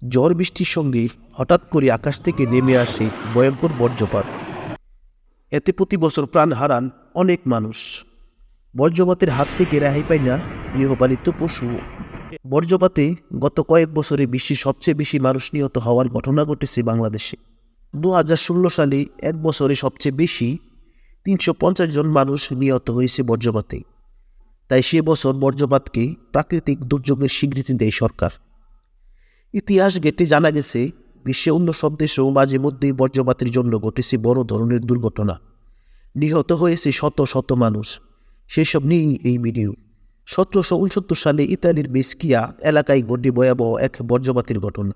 ঝড় বৃষ্টির সঙ্গে হঠাৎ করে আকাশ থেকে নেমে আসে ভয়ঙ্কর বজ্রপাত। এতে প্রতি বছর প্রাণ হারান অনেক মানুষ। বজ্রপাতের হাত থেকে রেহাই পায় না গৃহপালিত পশু। বজ্রপাতে গত কয়েক বছরে বিশ্বে সবচেয়ে বেশি মানুষ নিহত হওয়ার ঘটনা ঘটেছে বাংলাদেশে। 2016 সালে এক বছরে সবচেয়ে বেশি 350 জন মানুষ নিহত হয়েছে বজ্রপাতে। তাই সে বছর বজ্রপাতকে প্রাকৃতিক দুর্যোগের স্বীকৃতি দেয় সরকার। ইতিহাস ঘেঁটে জানা গেছে, বিশ্বে অন্য সব দেশেও মাঝে মধ্যেই বজ্রপাতের জন্য ঘটেছে বড় ধরনের দুর্ঘটনা। নিহত হয়েছে শত শত মানুষ। সেসব নিয়েই এই ভিডিও। 1769 সালে ইতালির বেস্কিয়া এলাকায় ঘটে ভয়াবহ এক বজ্রপাতের ঘটনা।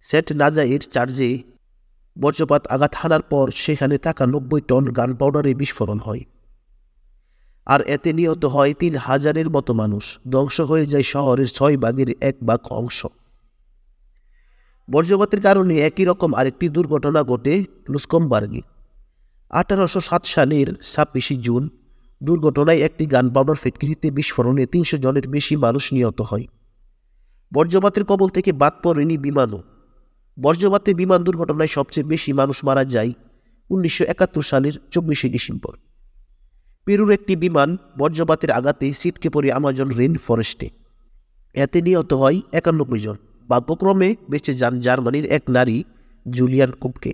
সেন্ট নাজাইয়ের চার্চে বজ্রপাত আঘাত হানার পর সেখানে থাকা 90 টন গান পাউডারে বিস্ফোরণ হয়। আর এতে নিহত হয় 3000-এর মতো মানুষ। ধ্বংস হয়ে যায় শহরের 6 ভাগের 1 ভাগ অংশ। বজ্রপাতের কারণে একই রকম আরেকটি দুর্ঘটনা ঘটে লুক্সেমবার্গে। 1807 সালের 26 জুন দুর্ঘটনায় একটি গান পাউডার ফ্যাক্টরিতে বিস্ফোরণে 300 জনের বেশি মানুষ নিহত হয়। বজ্রপাতের কবল থেকে বাদ পড়েনি বিমানও। বজ্রপাতে বিমান দুর্ঘটনায় সবচেয়ে বেশি মানুষ মারা যায় 1971 সালের 24 ডিসেম্বর। পেরুর একটি বিমান বজ্রপাতের আঘাতে ছিটকে পড়ে আমাজন রেইন ফরেস্টে। এতে নিহত হয় 91 জন। ভাগ্যক্রমে বেঁচে যান জার্মানির এক নারী জুলিয়ান কুপকে।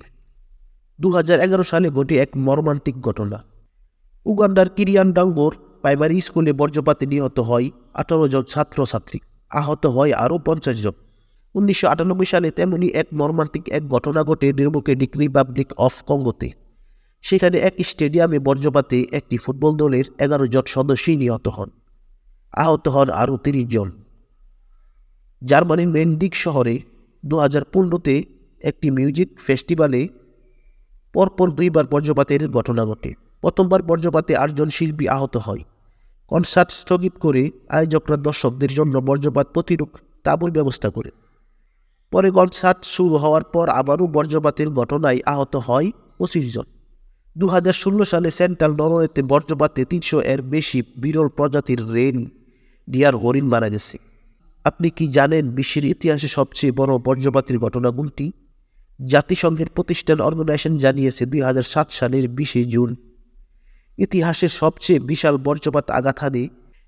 2011 সালে ঘটে এক মর্মান্তিক ঘটনা। উগান্ডার কিরিয়ানডাঙ্গোর প্রাইমারি স্কুলে বজ্রপাতে নিহত হয় 18 জন ছাত্রছাত্রী। আহত হয় আরও 50 জন। 1998 সালে তেমনি এক মর্মান্তিক এক ঘটনা ঘটে ডেমোক্রেটিক রিপাবলিক অফ কঙ্গোতে। সেখানে এক স্টেডিয়ামে বজ্রপাতে একটি ফুটবল দলের 11 জন সদস্যই নিহত হন। আহত হন আরও 30 জন। জার্মানির মেনডিক শহরে 2015-তে একটি মিউজিক ফেস্টিভ্যালে পরপর 2বার বজ্রপাতের ঘটনা ঘটে। প্রথমবার বজ্রপাতে 8 জন শিল্পী আহত হয়। কনসার্ট স্থগিত করে আয়োজকরা দর্শকদের জন্য বজ্রপাত প্রতিরোধ তাঁবুর ব্যবস্থা করে। পরে কনসার্ট শুরু হওয়ার পর আবারও বজ্রপাতের ঘটনায় আহত হয় 25 জন। 2016 সালে সেন্ট্রাল নরওয়েতে বজ্রপাতে 300-এর বেশি বিরল প্রজাতির রেন ডিয়ার হরিণ মারা গেছে। আপনি কি জানেন বিশ্বের ইতিহাসে সবচেয়ে বড় বজ্রপাতের ঘটনা কোনটি? জাতিসংঘের প্রতিষ্ঠান অর্গানাইজেশন জানিয়েছে 2007 সালের 20 জুন ইতিহাসের সবচেয়ে বিশাল বজ্রপাত আঘাত হানে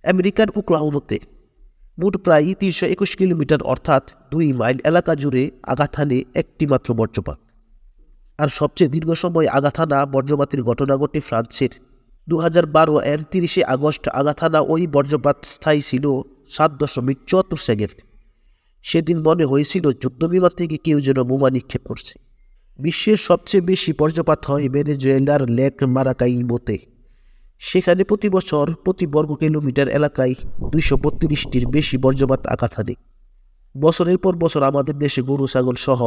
আমেরিকার ওকলাহোমাতে। মোট প্রায় 321 কিলোমিটার অর্থাৎ 2 মাইল এলাকা জুড়ে আঘাত হানে একটি মাত্র বজ্রপাত। আর সবচেয়ে দীর্ঘ সময় আঘাত হানা বজ্রপাতের ঘটনা ঘটে ফ্রান্সের। 2012-এর 30 আগস্ট আঘাত হানা ওই বজ্রপাত স্থায়ী ছিল 7.74 সেকেন্ড। সেদিন মনে হয়েছিল যুদ্ধবিমান থেকে কেউ যেন বোমা নিক্ষেপ করছে। বিশ্বের সবচেয়ে বেশি বজ্রপাত হয় ভেনেজুয়েলার লেক মারাকাইবোতে। সেখানে প্রতি বছর প্রতি বর্গ কিলোমিটার এলাকায় 232টির বেশি বজ্রপাত আঘাত হানে। বছরের পর বছর আমাদের দেশে গরু ছাগল সহ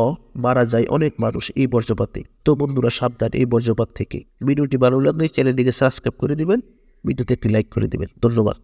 মারা যায় অনেক মানুষ এই বজ্রপাতে। তো বন্ধুরা, সাবধান এই বজ্রপাত থেকে। ভিডিওটি ভালো লাগলে চ্যানেলটিকে সাবস্ক্রাইব করে দিবেন, ভিডিওতে একটি লাইক করে দিবেন। ধন্যবাদ।